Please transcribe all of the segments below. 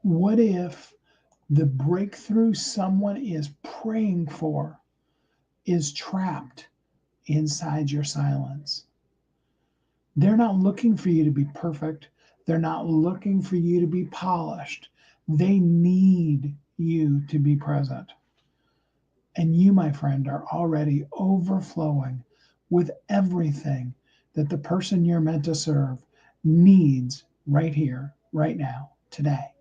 What if the breakthrough someone is praying for is trapped inside your silence? They're not looking for you to be perfect. They're not looking for you to be polished. They need you to be present. And you, my friend, are already overflowing with everything that the person you're meant to serve needs right here, right now, today.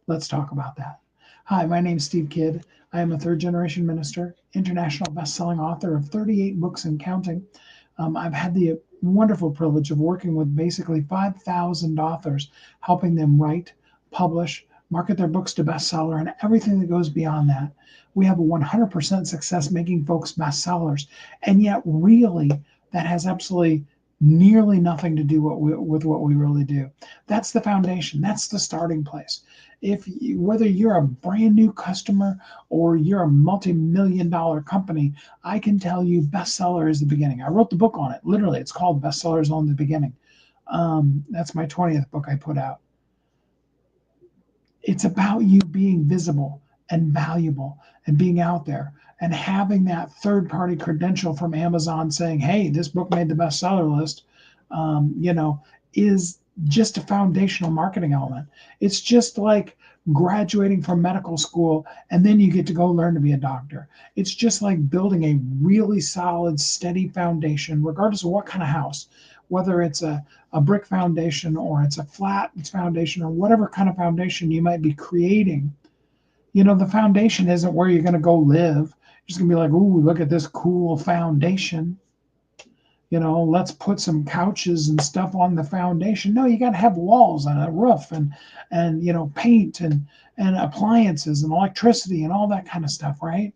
Let's talk about that. Hi, my name's Steve Kidd. I am a third generation minister, international best-selling author of 38 books and counting. I've had the wonderful privilege of working with basically 5,000 authors, helping them write, publish, market their books to bestseller, and everything that goes beyond that. We have a 100% success making folks bestsellers, and yet really that has absolutely nearly nothing to do with what we really do. That's the foundation. That's the starting place. Whether you're a brand new customer or you're a multi-million dollar company, I can tell you bestseller is the beginning. I wrote the book on it. Literally, it's called Bestsellers on the Beginning. That's my 20th book I put out. It's about you being visible and valuable and being out there and having that third party credential from Amazon saying, hey, this book made the bestseller list, is just a foundational marketing element. It's just like graduating from medical school and then you get to go learn to be a doctor. It's just like building a really solid, steady foundation, regardless of what kind of house, whether it's a brick foundation or it's a flat foundation or whatever kind of foundation you might be creating. The foundation isn't where you're going to go live. You're just going to be like, ooh, look at this cool foundation. Let's put some couches and stuff on the foundation. No, you got to have walls and a roof and paint and appliances and electricity and all that kind of stuff, right?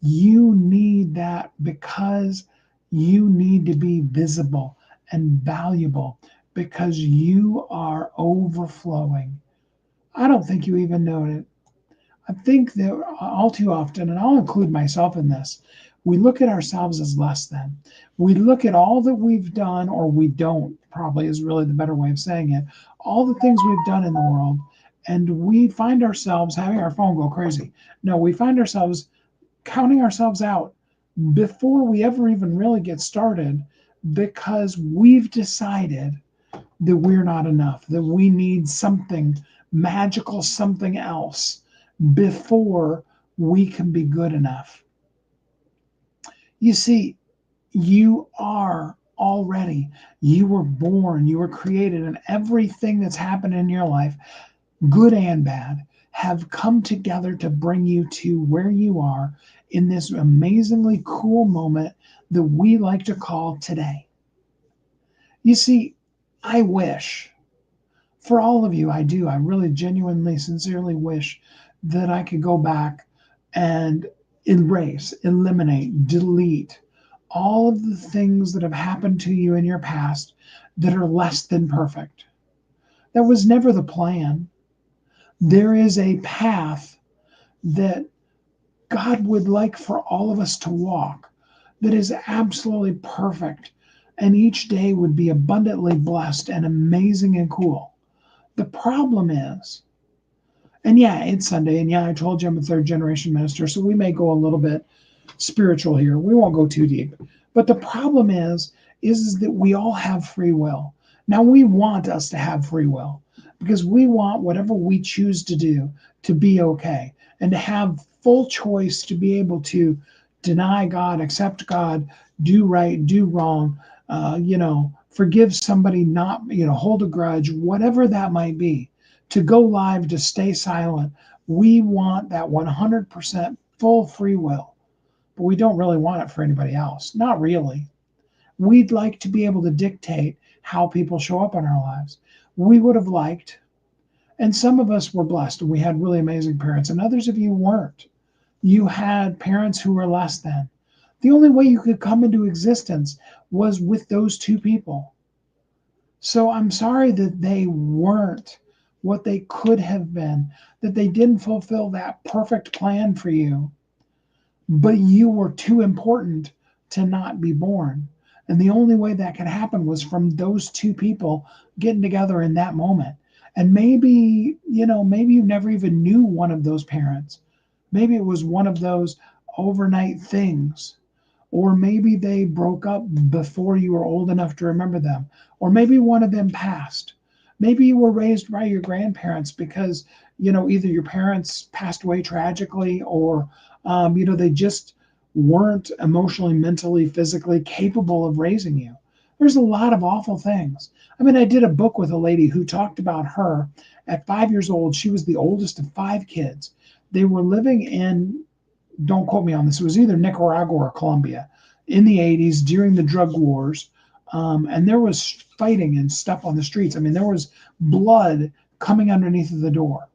You need that because you need to be visible and valuable because you are overflowing. I don't think you even know it. I think that all too often, and I'll include myself in this, we look at ourselves as less than. We look at all that we've done, or we don't, probably is really the better way of saying it, all the things we've done in the world, and we find ourselves having our phone go crazy. No, we find ourselves counting ourselves out before we ever even really get started because we've decided that we're not enough, that we need something magical, something else before we can be good enough. You see, you are already, you were born, you were created, and everything that's happened in your life, good and bad, have come together to bring you to where you are in this amazingly cool moment that we like to call today. You see, I wish, for all of you, I do, I really genuinely, sincerely wish that I could go back and erase, eliminate, delete all of the things that have happened to you in your past that are less than perfect. That was never the plan. There is a path that God would like for all of us to walk that is absolutely perfect, and each day would be abundantly blessed and amazing and cool. The problem is, and yeah, it's Sunday, and yeah, I told you I'm a third generation minister, so we may go a little bit spiritual here. We won't go too deep. But the problem is that we all have free will. Now, we want us to have free will because we want whatever we choose to do to be okay and to have full choice to be able to deny God, accept God, do right, do wrong, forgive somebody, not, hold a grudge, whatever that might be, to go live, to stay silent. We want that 100% full free will, but we don't really want it for anybody else. Not really. We'd like to be able to dictate how people show up in our lives. We would have liked, and some of us were blessed, and we had really amazing parents, and others of you weren't. You had parents who were less than. The only way you could come into existence was with those two people. So I'm sorry that they weren't what they could have been, that they didn't fulfill that perfect plan for you, but you were too important to not be born. And the only way that could happen was from those two people getting together in that moment. And maybe, maybe you never even knew one of those parents. Maybe it was one of those overnight things. Or maybe they broke up before you were old enough to remember them. Or maybe one of them passed. Maybe you were raised by your grandparents because, either your parents passed away tragically or, they just weren't emotionally, mentally, physically capable of raising you. There's a lot of awful things. I mean, I did a book with a lady who talked about her at 5 years old. She was the oldest of five kids. They were living in, don't quote me on this, it was either Nicaragua or Colombia in the 80s during the drug wars. And there was fighting and stuff on the streets. I mean, there was blood coming underneath of the door.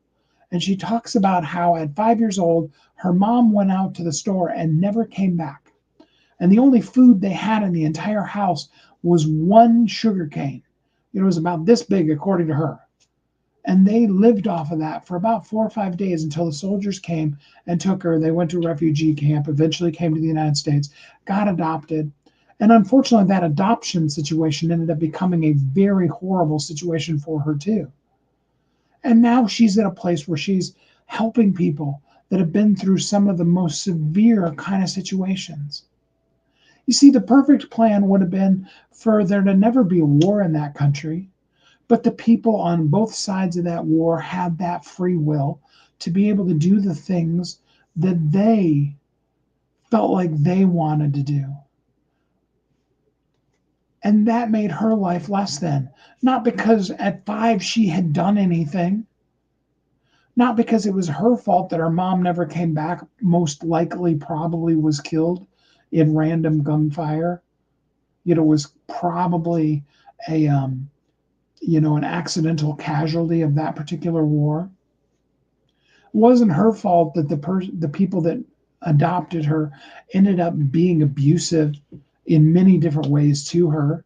And she talks about how at 5 years old, her mom went out to the store and never came back. And the only food they had in the entire house was one sugar cane. It was about this big, according to her. And they lived off of that for about 4 or 5 days until the soldiers came and took her. They went to a refugee camp, eventually came to the United States, got adopted. And unfortunately, that adoption situation ended up becoming a very horrible situation for her, too. And now she's at a place where she's helping people that have been through some of the most severe kind of situations. You see, the perfect plan would have been for there to never be a war in that country, but the people on both sides of that war had that free will to be able to do the things that they felt like they wanted to do. And that made her life less than. Not because at 5 she had done anything, not because it was her fault that her mom never came back, most likely, probably was killed in random gunfire. Was probably a, an accidental casualty of that particular war. It wasn't her fault that the people that adopted her ended up being abusive in many different ways to her,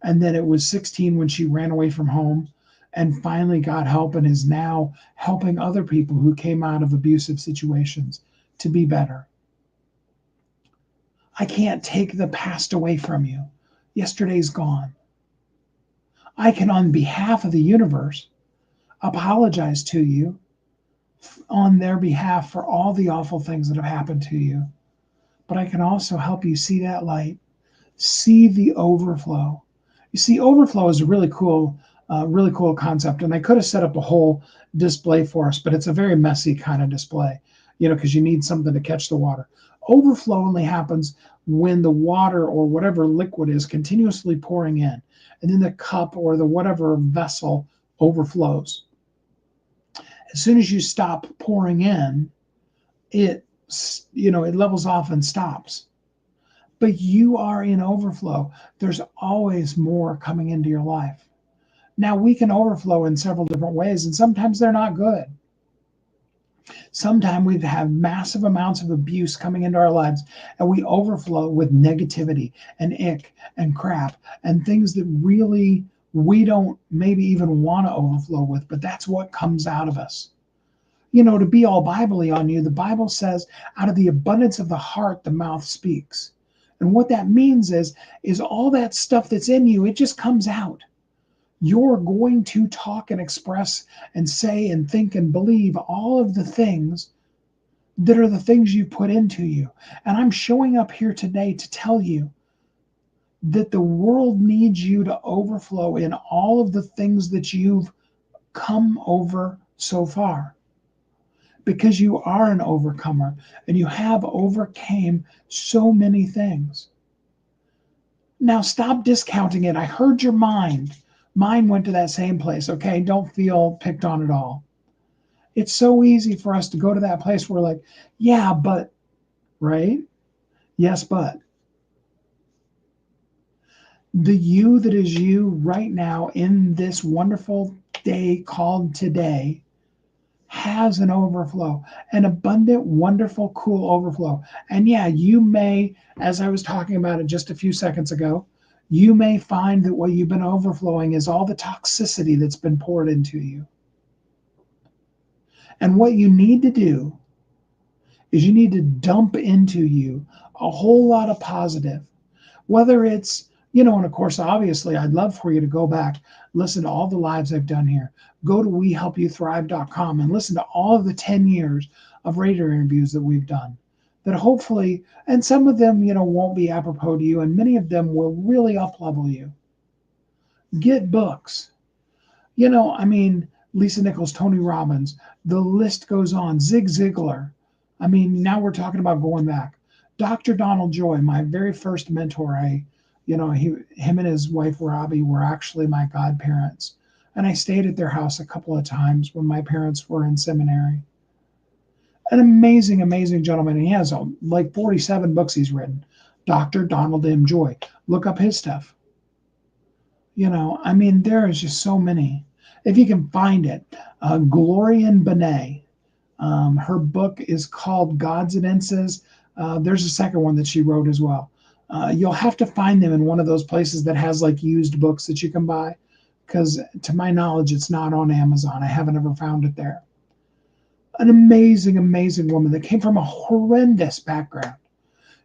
and then it was 16 when she ran away from home and finally got help and is now helping other people who came out of abusive situations to be better. I can't take the past away from you. Yesterday's gone. I can, on behalf of the universe, apologize to you on their behalf for all the awful things that have happened to you. But I can also help you see that light, see the overflow. You see, overflow is a really cool concept, and I could have set up a whole display for us, but it's a very messy kind of display, because you need something to catch the water. Overflow only happens when the water or whatever liquid is continuously pouring in, and then the cup or the whatever vessel overflows. As soon as you stop pouring in, it levels off and stops. But you are in overflow. There's always more coming into your life. Now, we can overflow in several different ways, and sometimes they're not good. Sometimes we have massive amounts of abuse coming into our lives, and we overflow with negativity and ick and crap and things that really we don't maybe even want to overflow with, but that's what comes out of us. To be all Bible-y on you, the Bible says, out of the abundance of the heart, the mouth speaks. And what that means is all that stuff that's in you, it just comes out. You're going to talk and express and say and think and believe all of the things that are the things you put into you. And I'm showing up here today to tell you that the world needs you to overflow in all of the things that you've come over so far. Because you are an overcomer and you have overcame so many things. Now stop discounting it. I heard your mind. Mine went to that same place. Okay, don't feel picked on at all. It's so easy for us to go to that place where, like, yeah, but, right? Yes, but. The you that is you right now in this wonderful day called today has an overflow, an abundant, wonderful, cool overflow. And yeah, you may, as I was talking about it just a few seconds ago, you may find that what you've been overflowing is all the toxicity that's been poured into you. And what you need to do is you need to dump into you a whole lot of positive, whether it's, And of course, obviously, I'd love for you to go back, listen to all the lives I've done here. Go to wehelpyouthrive.com and listen to all of the 10 years of radio interviews that we've done. That hopefully, and some of them, won't be apropos to you, and many of them will really up level you. Get books. I mean, Lisa Nichols, Tony Robbins, the list goes on. Zig Ziglar. I mean, now we're talking about going back. Dr. Donald Joy, my very first mentor, him and his wife Robbie were actually my godparents, and I stayed at their house a couple of times when my parents were in seminary. An amazing, amazing gentleman. And he has like 47 books he's written. Dr. Donald M. Joy. Look up his stuff. I mean, there is just so many. If you can find it, Glorian Benet. Her book is called Gods and Enses. There's a second one that she wrote as well. You'll have to find them in one of those places that has like used books that you can buy, because to my knowledge, it's not on Amazon. I haven't ever found it there. An amazing, amazing woman that came from a horrendous background,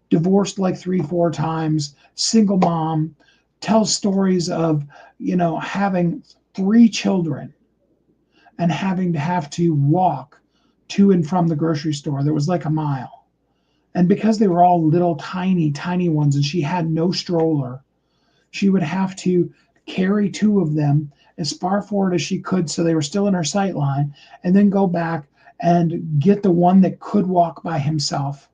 divorced like 3-4 times, single mom, tells stories of, having 3 children and having to have to walk to and from the grocery store. There was like a mile. And because they were all little tiny, tiny ones, and she had no stroller, she would have to carry 2 of them as far forward as she could so they were still in her sight line, and then go back and get the one that could walk by himself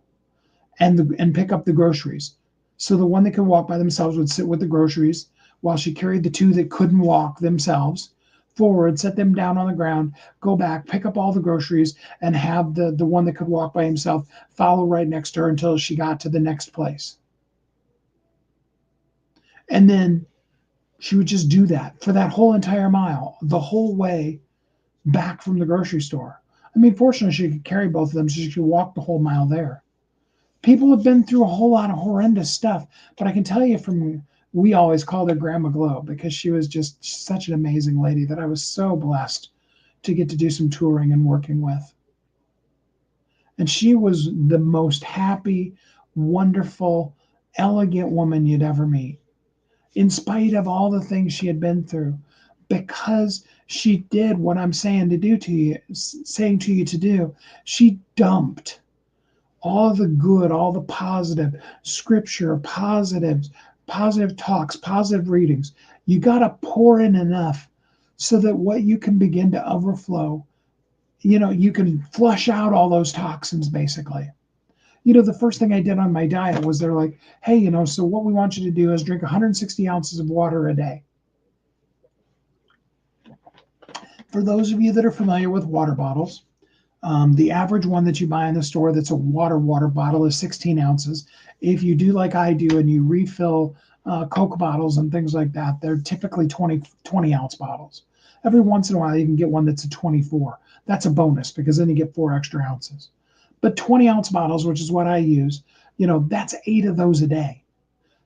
and pick up the groceries. So the one that could walk by themselves would sit with the groceries while she carried the 2 that couldn't walk themselves forward, set them down on the ground, go back, pick up all the groceries, and have the one that could walk by himself follow right next to her until she got to the next place. And then she would just do that for that whole entire mile, the whole way back from the grocery store. I mean, fortunately, she could carry both of them, so she could walk the whole mile there. People have been through a whole lot of horrendous stuff, but I can tell you we always called her Grandma Glow because she was just such an amazing lady that I was so blessed to get to do some touring and working with. And she was the most happy, wonderful, elegant woman you'd ever meet, in spite of all the things she had been through, because she did what I'm saying to you to do. She dumped all the good, all the positive scripture, positive talks, positive readings. You got to pour in enough so that what you can begin to overflow, you can flush out all those toxins basically. The first thing I did on my diet was they're like, hey, so what we want you to do is drink 160 ounces of water a day. For those of you that are familiar with water bottles, the average one that you buy in the store that's a water bottle is 16 ounces. If you do like I do and you refill Coke bottles and things like that, they're typically 20 ounce bottles. Every once in a while, you can get one that's a 24. That's a bonus because then you get 4 extra ounces. But 20 ounce bottles, which is what I use, that's 8 of those a day.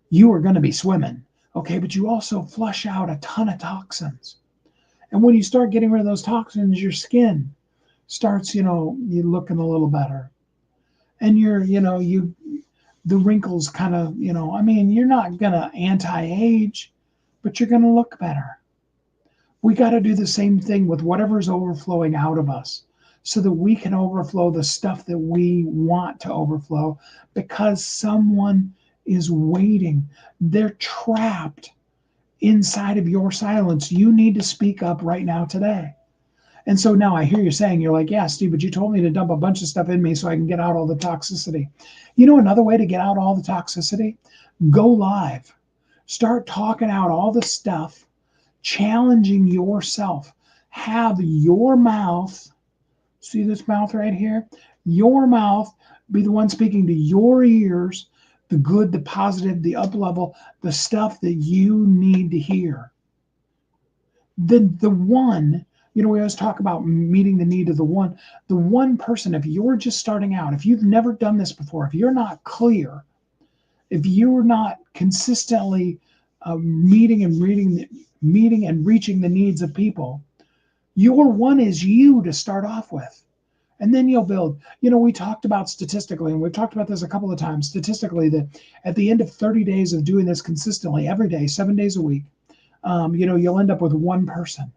You are going to be swimming, okay? But you also flush out a ton of toxins. And when you start getting rid of those toxins, your skin starts, you looking a little better. And the wrinkles kind of, I mean, you're not going to anti-age, but you're going to look better. We got to do the same thing with whatever's overflowing out of us so that we can overflow the stuff that we want to overflow, because someone is waiting. They're trapped inside of your silence. You need to speak up right now today. And so now I hear you saying, you're like, yeah, Steve, but you told me to dump a bunch of stuff in me so I can get out all the toxicity. Another way to get out all the toxicity? Go live. Start talking out all the stuff, challenging yourself. Have your mouth, see this mouth right here? Your mouth be the one speaking to your ears, the good, the positive, the up level, the stuff that you need to hear. The one, we always talk about meeting the need of the one person. If you're just starting out, if you've never done this before, if you're not clear, if you're not consistently meeting and reaching the needs of people, your one is you to start off with. And then you'll build. We talked about statistically, and we've talked about this a couple of times, statistically, that at the end of 30 days of doing this consistently every day, 7 days a week, you'll end up with one person.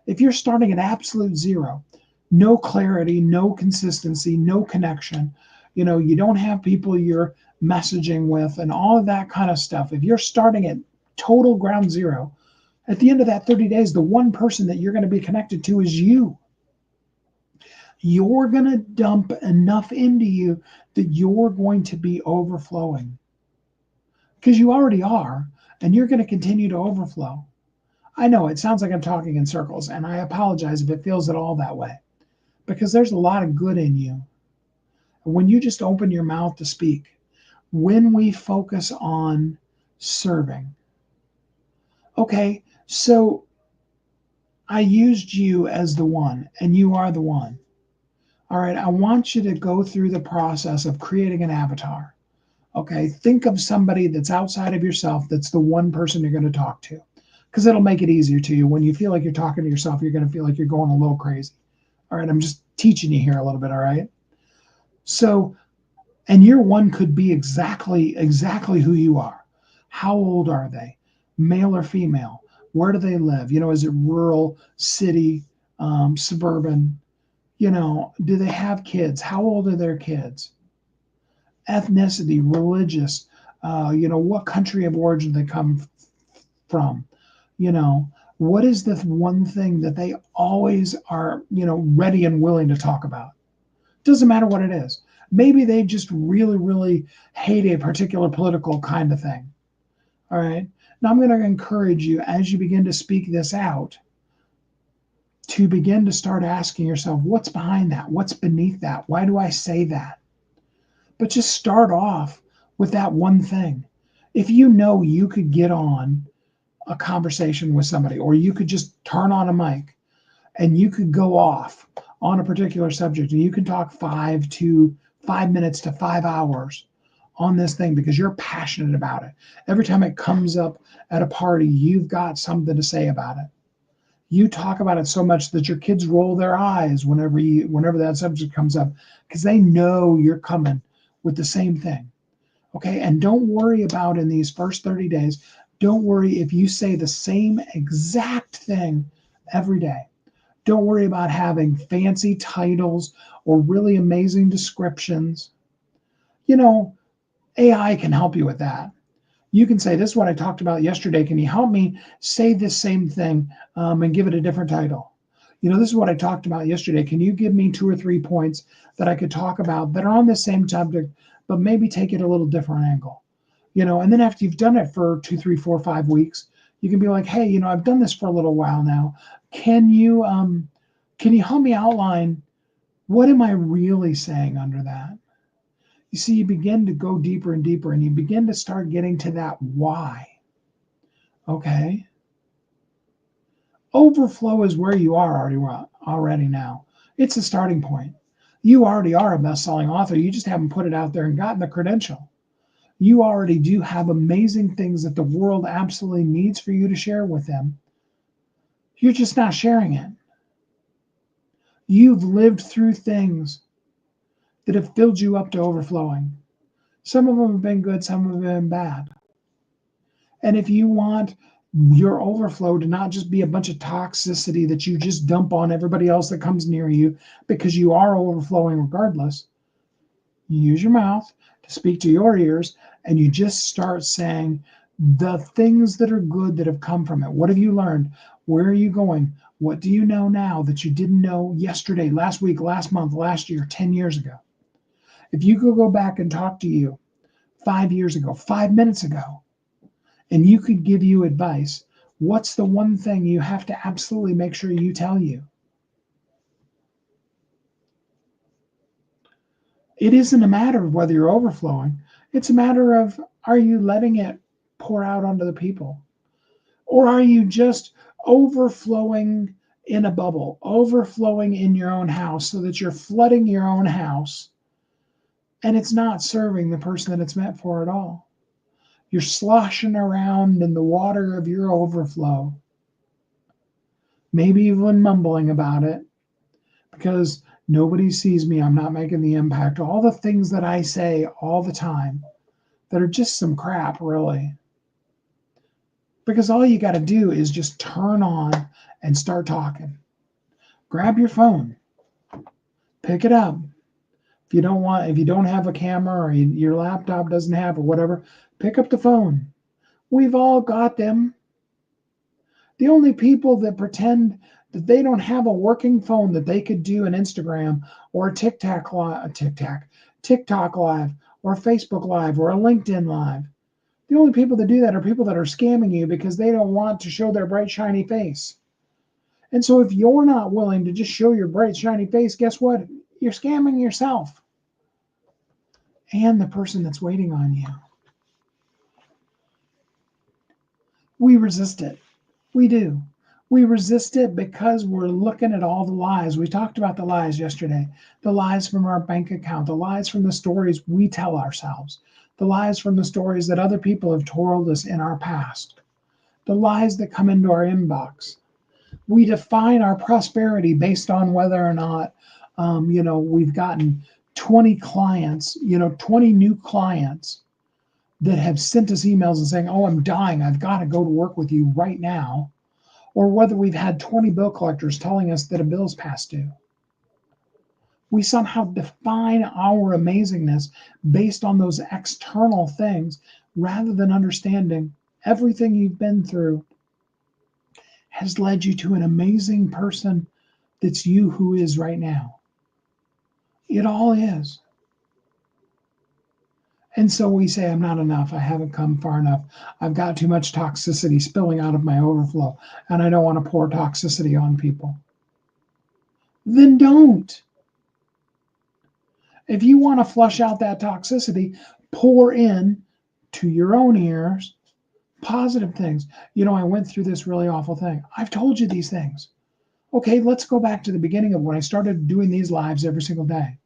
If you're starting at absolute zero, no clarity, no consistency, no connection, you don't have people you're messaging with and all of that kind of stuff. If you're starting at total ground zero, at the end of that 30 days, the one person that you're going to be connected to is you. You're going to dump enough into you that you're going to be overflowing, because you already are, and you're going to continue to overflow. I know it sounds like I'm talking in circles, and I apologize if it feels at all that way, because there's a lot of good in you. When you just open your mouth to speak, when we focus on serving. Okay, so I used you as the one, and you are the one. All right, I want you to go through the process of creating an avatar. Okay, think of somebody that's outside of yourself that's the one person you're going to talk to, because it'll make it easier to you. When you feel like you're talking to yourself, you're going to feel like you're going a little crazy. All right, I'm just teaching you here a little bit, all right? So, and your one could be exactly who you are. How old are they? Male or female? Where do they live? Is it rural, city, suburban? Do they have kids? How old are their kids? Ethnicity, religious, what country of origin they come from? What is the one thing that they always are, ready and willing to talk about? Doesn't matter what it is. Maybe they just really, really hate a particular political kind of thing. All right. Now I'm going to encourage you, as you begin to speak this out, to begin to start asking yourself, what's behind that? What's beneath that? Why do I say that? But just start off with that one thing. If you could get on a conversation with somebody, or you could just turn on a mic and you could go off on a particular subject, and you can talk 5 minutes to 5 hours on this thing because you're passionate about it. Every time it comes up at a party, you've got something to say about it. You talk about it so much that your kids roll their eyes whenever that subject comes up, because they know you're coming with the same thing. Okay, and don't worry about, in these first 30 days, don't worry if you say the same exact thing every day. Don't worry about having fancy titles or really amazing descriptions. AI can help you with that. You can say, this is what I talked about yesterday. Can you help me say this same thing and give it a different title? This is what I talked about yesterday. Can you give me 2 or 3 points that I could talk about that are on the same subject, but maybe take it a little different angle? And then after you've done it for 2, 3, 4, 5 weeks, you can be like, hey, I've done this for a little while now. Can you help me outline, what am I really saying under that? You see, you begin to go deeper and deeper, and you begin to start getting to that why. Okay? Overflow is where you are already now. It's a starting point. You already are a best-selling author. You just haven't put it out there and gotten the credential. You already do have amazing things that the world absolutely needs for you to share with them. You're just not sharing it. You've lived through things that have filled you up to overflowing. Some of them have been good, some of them have been bad. And if you want your overflow to not just be a bunch of toxicity that you just dump on everybody else that comes near you, because you are overflowing regardless, you use your mouth to speak to your ears, and you just start saying the things that are good that have come from it. What have you learned? Where are you going? What do you know now that you didn't know yesterday, last week, last month, last year, 10 years ago? If you could go back and talk to you 5 years ago, 5 minutes ago, and you could give you advice, what's the one thing you have to absolutely make sure you tell you? It isn't a matter of whether you're overflowing. It's a matter of, are you letting it pour out onto the people? Or are you just overflowing in a bubble, overflowing in your own house so that you're flooding your own house and it's not serving the person that it's meant for at all? You're sloshing around in the water of your overflow, maybe even mumbling about it, because Nobody sees me. I'm not making the impact. All the things that I say all the time that are just some crap, really. Because all you got to do is just turn on and start talking. Grab your phone, pick it up. If you don't have a camera or your laptop doesn't have or whatever, pick up the phone. We've all got them. The only people that pretend that they don't have a working phone that they could do an Instagram or a TikTok live or a Facebook live or a LinkedIn live. The only people that do that are people that are scamming you because they don't want to show their bright, shiny face. And so if you're not willing to just show your bright, shiny face, guess what? You're scamming yourself and the person that's waiting on you. We resist it. We do. We resist it because we're looking at all the lies. We talked about the lies yesterday. The lies from our bank account, the lies from the stories we tell ourselves, the lies from the stories that other people have told us in our past, the lies that come into our inbox. We define our prosperity based on whether or not, we've gotten 20 clients, 20 new clients that have sent us emails and saying, oh, I'm dying. I've got to go to work with you right now. Or whether we've had 20 bill collectors telling us that a bill's past due. We somehow define our amazingness based on those external things rather than understanding everything you've been through has led you to an amazing person that's you who is right now. It all is. And so we say, I'm not enough. I haven't come far enough. I've got too much toxicity spilling out of my overflow, and I don't want to pour toxicity on people. Then don't. If you want to flush out that toxicity, pour in to your own ears positive things. I went through this really awful thing. I've told you these things. Okay, let's go back to the beginning of when I started doing these lives every single day.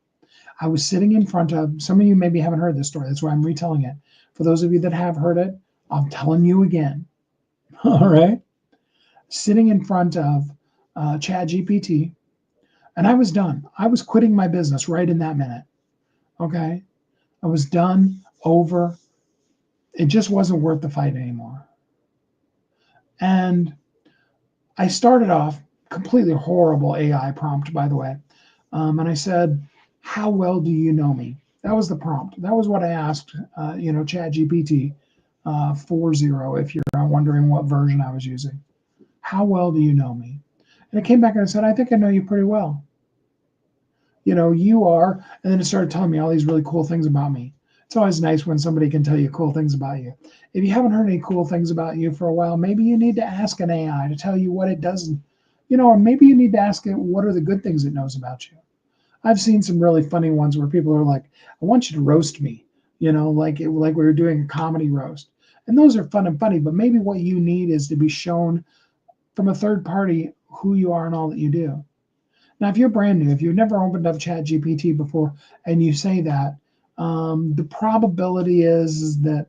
I was sitting in front of, some of you maybe haven't heard this story. That's why I'm retelling it. For those of you that have heard it, I'm telling you again. All right. Sitting in front of ChatGPT, and I was done. I was quitting my business right in that minute. Okay. I was done, over. It just wasn't worth the fight anymore. And I started off completely horrible AI prompt, by the way. And I said, how well do you know me? That was the prompt. That was what I asked, ChatGPT 4.0, if you're wondering what version I was using. How well do you know me? And it came back and it said, I think I know you pretty well. You are, and then it started telling me all these really cool things about me. It's always nice when somebody can tell you cool things about you. If you haven't heard any cool things about you for a while, maybe you need to ask an AI to tell you what it doesn't, or maybe you need to ask it what are the good things it knows about you. I've seen some really funny ones where people are like, I want you to roast me, like we were doing a comedy roast. And those are fun and funny, but maybe what you need is to be shown from a third party who you are and all that you do. Now, if you're brand new, if you've never opened up ChatGPT before and you say that, the probability is that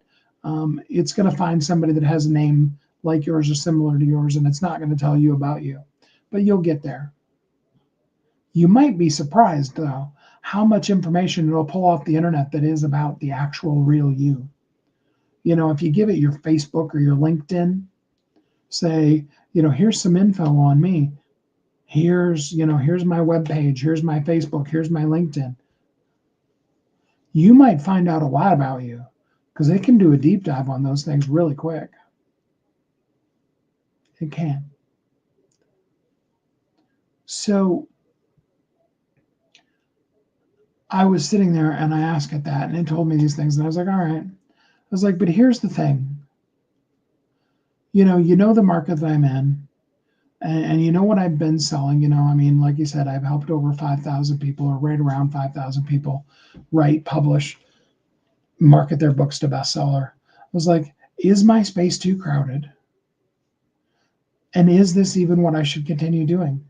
it's going to find somebody that has a name like yours or similar to yours, and it's not going to tell you about you. But you'll get there. You might be surprised, though, how much information it'll pull off the internet that is about the actual real you. If you give it your Facebook or your LinkedIn, say, here's some info on me. Here's my webpage, here's my Facebook, here's my LinkedIn. You might find out a lot about you because it can do a deep dive on those things really quick. It can. So I was sitting there and I asked it that and it told me these things and I was like, all right. I was like, but here's the thing. You know the market that I'm in. And you know what I've been selling, like you said, I've helped over 5,000 people or right around 5,000 people write, publish, market their books to bestseller. I was like, is my space too crowded? And is this even what I should continue doing?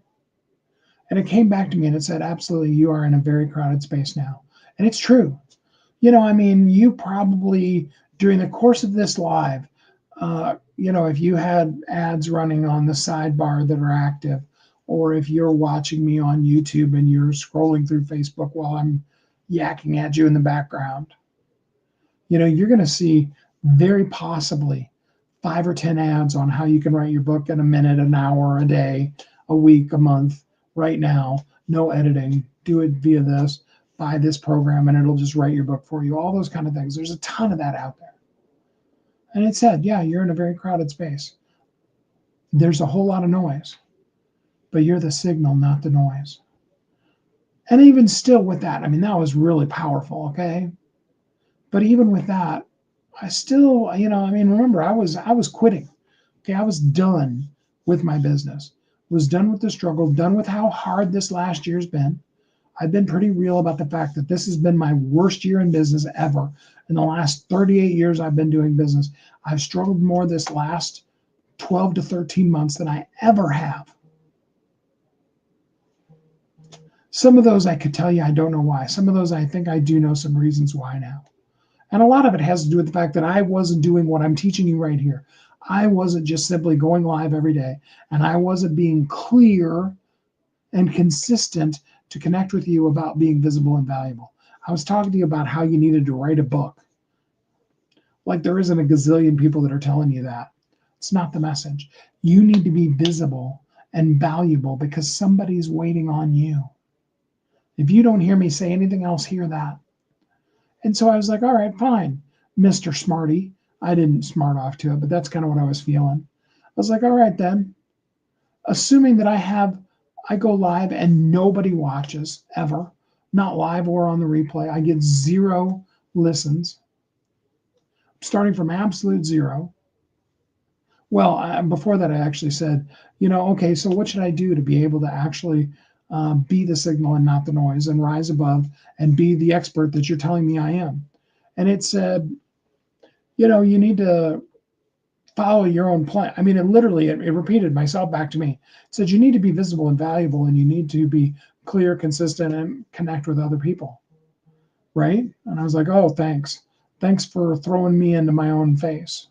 And it came back to me and it said, absolutely, you are in a very crowded space now. And it's true. You probably, during the course of this live, if you had ads running on the sidebar that are active, or if you're watching me on YouTube and you're scrolling through Facebook while I'm yakking at you in the background, you're going to see very possibly 5 or 10 ads on how you can write your book in a minute, an hour, a day, a week, a month, right now. No editing. Do it via this. Buy this program and it'll just write your book for you. All those kind of things. There's a ton of that out there. And it said, yeah, you're in a very crowded space. There's a whole lot of noise, but you're the signal, not the noise. And even still with that, I mean, that was really powerful, okay? But even with that, I still, remember I was quitting. Okay, I was done with my business. Was done with the struggle, done with how hard this last year's been. I've been pretty real about the fact that this has been my worst year in business ever. In the last 38 years I've been doing business, I've struggled more this last 12 to 13 months than I ever have. Some of those I could tell you I don't know why. Some of those I think I do know some reasons why now. And a lot of it has to do with the fact that I wasn't doing what I'm teaching you right here. I wasn't just simply going live every day, and I wasn't being clear and consistent to connect with you about being visible and valuable. I was talking to you about how you needed to write a book. Like there isn't a gazillion people that are telling you that. It's not the message. You need to be visible and valuable because somebody's waiting on you. If you don't hear me say anything else, hear that. And so I was like, all right, fine, Mr. Smarty. I didn't smart off to it, but that's kind of what I was feeling. I was like, all right, then, assuming that I go live and nobody watches ever, not live or on the replay, I get 0 listens, starting from absolute 0. Well, before that, I actually said, okay, so what should I do to be able to actually be the signal and not the noise and rise above and be the expert that you're telling me I am? And it said, you need to follow your own plan. I mean, it repeated myself back to me. It said, you need to be visible and valuable, and you need to be clear, consistent, and connect with other people. Right? And I was like, oh, thanks. Thanks for throwing me into my own face.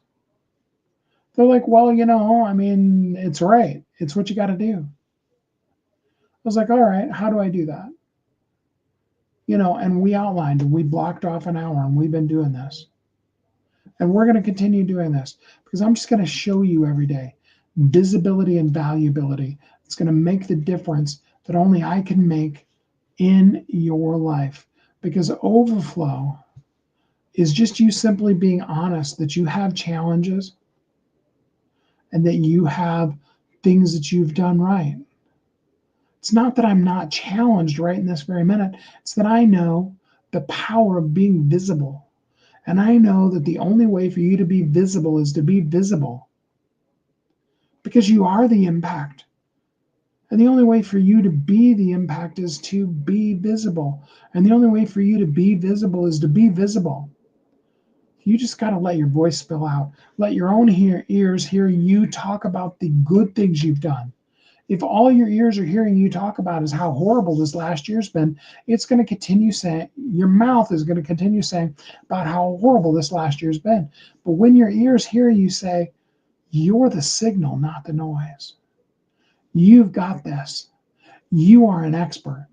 They're like, well, it's right. It's what you got to do. I was like, all right, how do I do that? And we outlined and we blocked off an hour and we've been doing this. And we're going to continue doing this because I'm just going to show you every day visibility and valuability. It's going to make the difference that only I can make in your life. Because overflow is just you simply being honest that you have challenges and that you have things that you've done right. It's not that I'm not challenged right in this very minute. It's that I know the power of being visible. And I know that the only way for you to be visible is to be visible. Because you are the impact. And the only way for you to be the impact is to be visible. And the only way for you to be visible is to be visible. You just got to let your voice spill out. Let your own ears hear you talk about the good things you've done. If all your ears are hearing you talk about is how horrible this last year's been, it's going to continue saying, your mouth is going to continue saying about how horrible this last year's been. But when your ears hear you say, you're the signal, not the noise. You've got this. You are an expert.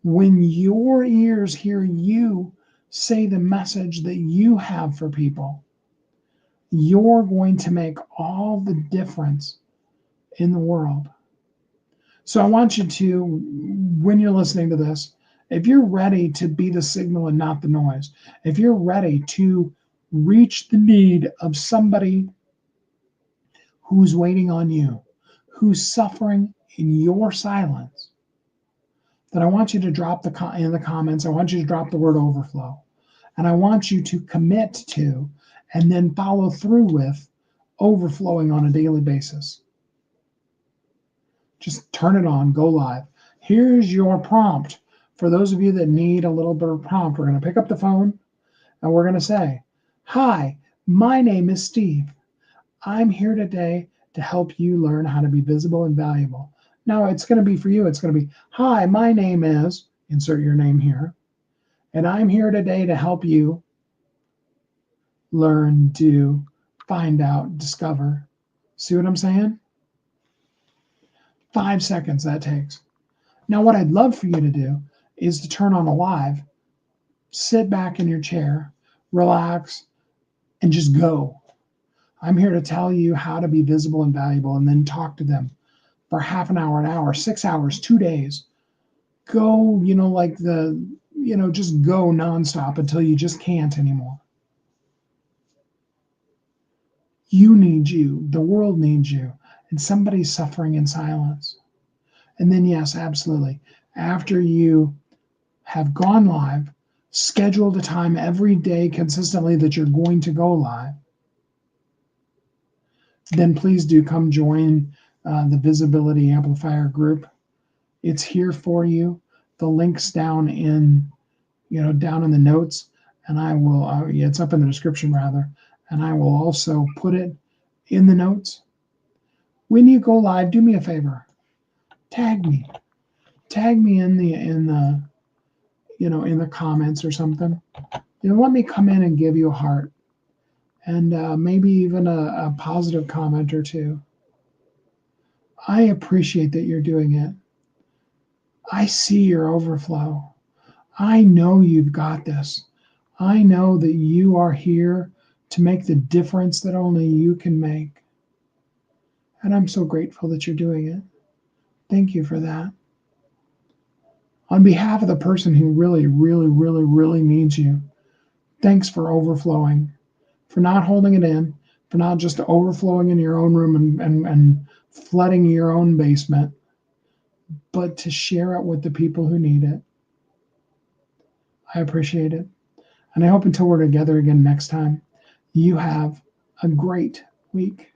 When your ears hear you say the message that you have for people, you're going to make all the difference in the world. So I want you to, when you're listening to this, if you're ready to be the signal and not the noise, if you're ready to reach the need of somebody who's waiting on you, who's suffering in your silence, then I want you to drop in the comments, I want you to drop the word overflow. And I want you to commit to and then follow through with overflowing on a daily basis. Just turn it on, go live. Here's your prompt. For those of you that need a little bit of prompt, we're going to pick up the phone and we're going to say, hi, my name is Steve. I'm here today to help you learn how to be visible and valuable. Now it's going to be for you. It's going to be, hi, my name is, insert your name here. And I'm here today to help you learn to find out, discover. See what I'm saying? 5 seconds that takes. Now, what I'd love for you to do is to turn on a live, sit back in your chair, relax, and just go. I'm here to tell you how to be visible and valuable, and then talk to them for half an hour, 6 hours, 2 days. Go, like just go nonstop until you just can't anymore. You need you, the world needs you, and somebody's suffering in silence. And then, yes, absolutely. After you have gone live, schedule the time every day consistently that you're going to go live. Then please do come join the Visibility Amplifier group. It's here for you. The link's down in the notes, and I will. Yeah, it's up in the description rather, and I will also put it in the notes. When you go live, do me a favor. Tag me. Tag me in the in the comments or something. Let me come in and give you a heart, and maybe even a positive comment or two. I appreciate that you're doing it. I see your overflow. I know you've got this. I know that you are here to make the difference that only you can make. And I'm so grateful that you're doing it. Thank you for that. On behalf of the person who really, really, really, really needs you, thanks for overflowing, for not holding it in, for not just overflowing in your own room and flooding your own basement, but to share it with the people who need it. I appreciate it. And I hope until we're together again next time, you have a great week.